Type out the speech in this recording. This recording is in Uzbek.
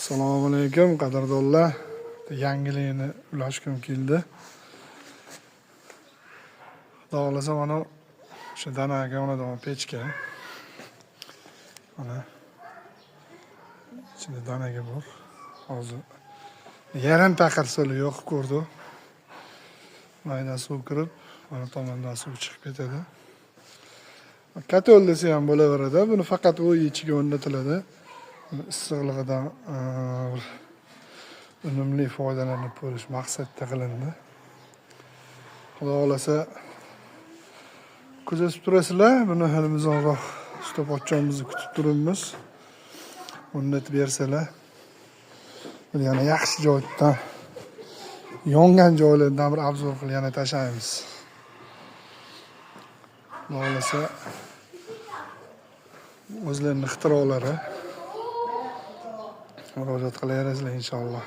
Assalomu alaykum qadrdonlar. Yangilikni ulashgim keldi. Xudo xolasa mana o'sha danaga o'rnataman pechka. Mana ichida danaga bor. Hozir yarim taqir suli yo'q ko'rdi. Mayda suv kirib, mana tomondan suv chiqib ketadi. Katol desa ham bo'laveradi. Buni faqat uy ichiga o'rnatiladi. Issiqligidan unumli foydalanib ko'rish maqsadda qilindi. Xudo xolasa kuzatib turasizlar. Buni halimizonroq usta pochchamizni kutib turibmiz. O'rnatib bersalar. Biz yana yaxshi joydan yongan joylardan bir obzor qilib yana tashlaymiz. Xudo xolasa o'zlarining ixtirolari murojaat qilaverasizlar inshaalloh.